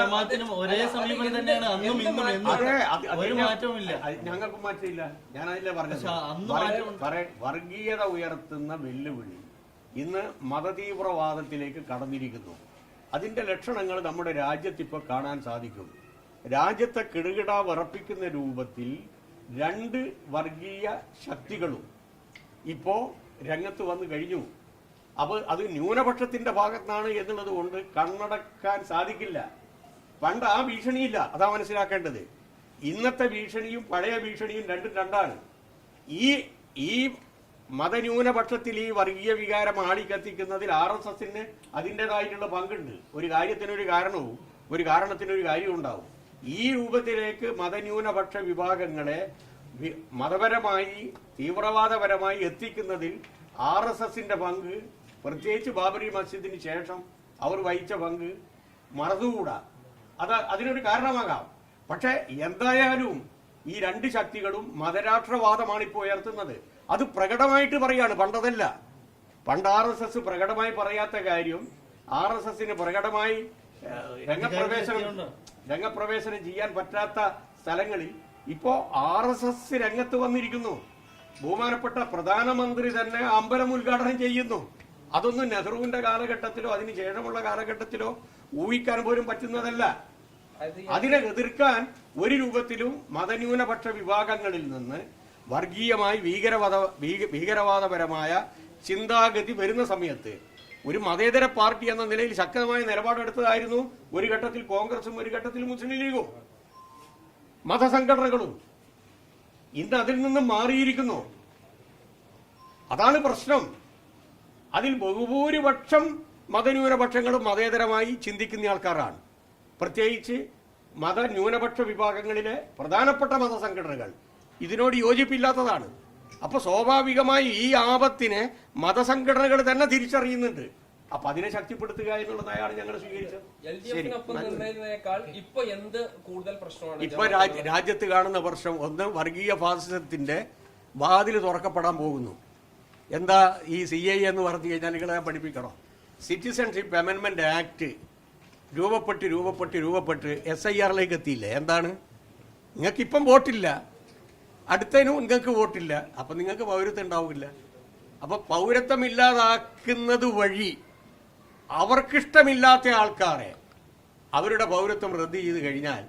ഒരേ സമീപനം തന്നെയാണ് അന്നും ഇന്നും ഒരു മാറ്റവുമില്ല. ഞങ്ങൾക്കും മാറ്റമില്ല. ഞാനതിലെ പറഞ്ഞത് വർഗീയത ഉയർത്തുന്ന വെല്ലുവിളി ഇന്ന് മതതീവ്രവാദത്തിലേക്ക് കടന്നിരിക്കുന്നു. അതിന്റെ ലക്ഷണങ്ങൾ നമ്മുടെ രാജ്യത്ത് ഇപ്പോൾ കാണാൻ സാധിക്കും. രാജ്യത്തെ കിടുകിട വിറപ്പിക്കുന്ന രൂപത്തിൽ രണ്ട് വർഗീയ ശക്തികളും ഇപ്പോ രംഗത്ത് വന്നു കഴിഞ്ഞു. അപ്പോൾ അത് ന്യൂനപക്ഷത്തിന്റെ ഭാഗത്താണ് എന്നുള്ളത് കൊണ്ട് കണ്ണടക്കാൻ സാധിക്കില്ല. പണ്ട് ആ ഭീഷണിയില്ല, അതാ മനസ്സിലാക്കേണ്ടത്. ഇന്നത്തെ ഭീഷണിയും പഴയ ഭീഷണിയും രണ്ടും രണ്ടാണ്. ഈ മതന്യൂനപക്ഷത്തിൽ ഈ വർഗീയ വികാരം ആളിക്കത്തിക്കുന്നതിൽ RSSന് അതിൻ്റെതായിട്ടുള്ള പങ്കുണ്ട്. ഒരു കാര്യത്തിനൊരു കാരണവും ഒരു കാരണത്തിനൊരു കാര്യവും ഉണ്ടാവും. ഈ രൂപത്തിലേക്ക് മതന്യൂനപക്ഷ വിഭാഗങ്ങളെ മതപരമായി തീവ്രവാദപരമായി എത്തിക്കുന്നതിൽ RSSന്റെ പങ്ക്, പ്രത്യേകിച്ച് ബാബറി മസ്ജിദിന് ശേഷം അവർ വഹിച്ച പങ്ക് മറന്നുകൂടാ. അതിനൊരു കാരണമാകാം. പക്ഷെ എന്തായാലും ഈ രണ്ട് ശക്തികളും മതരാഷ്ട്രവാദമാണ് ഇപ്പോൾ ഉയർത്തുന്നത്. അത് പ്രകടമായിട്ട് പറയാണ്, പണ്ടതല്ല. പണ്ട് RSS പ്രകടമായി പറയാത്ത കാര്യം RSSന് പ്രകടമായി രംഗപ്രവേശനം ചെയ്യാൻ പറ്റാത്ത സ്ഥലങ്ങളിൽ ഇപ്പോ RSS രംഗത്ത് വന്നിരിക്കുന്നു. ബഹുമാനപ്പെട്ട പ്രധാനമന്ത്രി തന്നെ അമ്പലം ഉദ്ഘാടനം ചെയ്യുന്നു. അതൊന്നും നെഹ്റുവിന്റെ കാലഘട്ടത്തിലോ അതിന് ശേഷമുള്ള കാലഘട്ടത്തിലോ ഊഹിക്കാൻ പോലും പറ്റുന്നതല്ല. അതിനെ എതിർക്കാൻ ഒരു രൂപത്തിലും മതന്യൂനപക്ഷ വിഭാഗങ്ങളിൽ നിന്ന് വർഗീയമായി ഭീകരവാദപരമായ ചിന്താഗതി വരുന്ന സമയത്ത് ഒരു മതേതര പാർട്ടി എന്ന നിലയിൽ ശക്തമായ നിലപാടെടുത്തതായിരുന്നു ഒരു ഘട്ടത്തിൽ കോൺഗ്രസും ഒരു ഘട്ടത്തിൽ മുസ്ലിം ലീഗും മതസംഘടനകളും. ഇന്ന് അതിൽ നിന്നും മാറിയിരിക്കുന്നു. അതാണ് പ്രശ്നം. അതിൽ ബഹുഭൂരിപക്ഷം മതന്യൂനപക്ഷങ്ങളും മതേതരമായി ചിന്തിക്കുന്ന ആൾക്കാരാണ്. പ്രത്യേകിച്ച് മതന്യൂനപക്ഷ വിഭാഗങ്ങളിലെ പ്രധാനപ്പെട്ട മതസംഘടനകൾ ഇതിനോട് യോജിപ്പില്ലാത്തതാണ്. അപ്പൊ സ്വാഭാവികമായി ഈ ആപത്തിനെ മതസംഘടനകൾ തന്നെ തിരിച്ചറിയുന്നുണ്ട്. അപ്പൊ അതിനെ ശക്തിപ്പെടുത്തുക എന്നുള്ളതായാണ് ഞങ്ങൾ സ്വീകരിച്ചത്. ഇപ്പൊ രാജ്യത്ത് കാണുന്ന പ്രശ്നം ഒന്ന്, വർഗീയ ഫാസിസത്തിന്റെ വാതിൽ തുറക്കപ്പെടാൻ പോകുന്നു. എന്താ ഈ CAA എന്ന് പറഞ്ഞു കഴിഞ്ഞാൽ നിങ്ങളെ പഠിപ്പിക്കണം. സിറ്റിസൺഷിപ്പ് അമെൻമെന്റ് ആക്ട് രൂപപ്പെട്ട് SIRലേക്ക് എത്തിയില്ലേ? എന്താണ്? നിങ്ങൾക്ക് ഇപ്പം വോട്ടില്ല, അടുത്തതിനും നിങ്ങൾക്ക് വോട്ടില്ല, അപ്പൊ നിങ്ങൾക്ക് പൗരത്വം ഉണ്ടാവില്ല. അപ്പൊ പൗരത്വം ഇല്ലാതാക്കുന്നത് വഴി അവർക്കിഷ്ടമില്ലാത്ത ആൾക്കാരെ അവരുടെ പൗരത്വം റദ്ദ് ചെയ്ത് കഴിഞ്ഞാൽ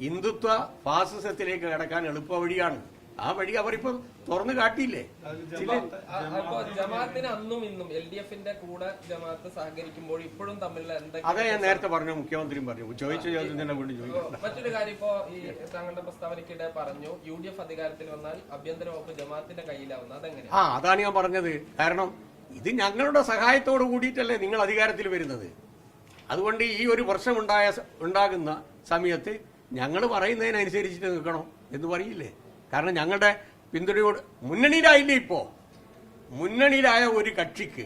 ഹിന്ദുത്വ ഫാസിസത്തിലേക്ക് കടക്കാൻ എളുപ്പ വഴിയാണ്. ആ വഴി അവരിപ്പോ തുറന്നു കാട്ടിയില്ലേ? ജമാഅത്തിന് അന്നും ഇന്നും LDFന്റെ കൂടെ ജമാഅത്ത് സഹകരിക്കുമ്പോൾ ഇപ്പോഴും തമ്മിലുള്ള അതെ ഞാൻ നേരത്തെ പറഞ്ഞു, മുഖ്യമന്ത്രിയും പറഞ്ഞു. ചോദിച്ച ചോദ്യം തന്നെ കൊണ്ട് ചോദിക്കും. മറ്റൊരു കാര്യം, ഇപ്പോ ഈ താങ്കളുടെ പ്രസ്താവനയ്ക്കിടെ പറഞ്ഞു UDF അധികാരത്തിൽ വന്നാൽ ആഭ്യന്തര വകുപ്പ് ജമാഅത്തിന്റെ കയ്യിലാവുന്നത്. അതെങ്ങനെ? അതാണ് ഞാൻ പറഞ്ഞത്. കാരണം ഇത് ഞങ്ങളുടെ സഹായത്തോട് കൂടിയിട്ടല്ലേ നിങ്ങൾ അധികാരത്തിൽ വരുന്നത്. അതുകൊണ്ട് ഈ ഒരു പ്രശ്നം ഉണ്ടാകുന്ന സമയത്ത് ഞങ്ങൾ പറയുന്നതിനനുസരിച്ചിട്ട് നിൽക്കണം എന്ന് പറയില്ലേ? കാരണം ഞങ്ങളുടെ പിന്തുണയോട് മുന്നണിയിലായില്ലേ? ഇപ്പോ മുന്നണിയിലായ ഒരു കക്ഷിക്ക്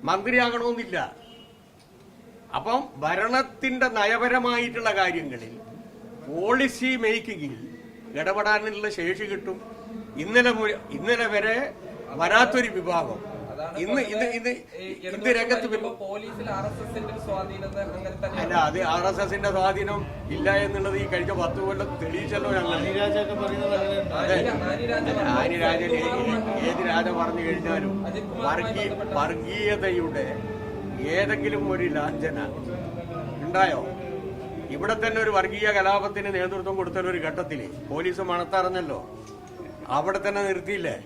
മന്ത്രിയാകണമെന്നില്ല. അപ്പം ഭരണത്തിന്റെ നയപരമായിട്ടുള്ള കാര്യങ്ങളിൽ പോളിസി മേക്കിങ്ങിൽ ഇടപെടാനുള്ള ശേഷി കിട്ടും. ഇന്നലെ വരെ വരാത്തൊരു വിഭാഗം ഇന്ന് രംഗത്ത് അല്ല, അത് RSSന്റെ സ്വാധീനം ഇല്ല എന്നുള്ളത് ഈ കഴിഞ്ഞ 10 കൊല്ലം തെളിയിച്ചല്ലോ ഞങ്ങൾ. ആനിരാജൻ ഏത് രാജ പറഞ്ഞു കഴിഞ്ഞാലും വർഗീയതയുടെ ഏതെങ്കിലും ഒരു ലാഞ്ചന ഉണ്ടായോ? ഇവിടെ തന്നെ ഒരു വർഗീയ കലാപത്തിന് നേതൃത്വം കൊടുത്ത ഒരു ഘട്ടത്തിൽ പോലീസ് മണത്തറിഞ്ഞല്ലോ, അവിടെ തന്നെ നിർത്തിയില്ലേ?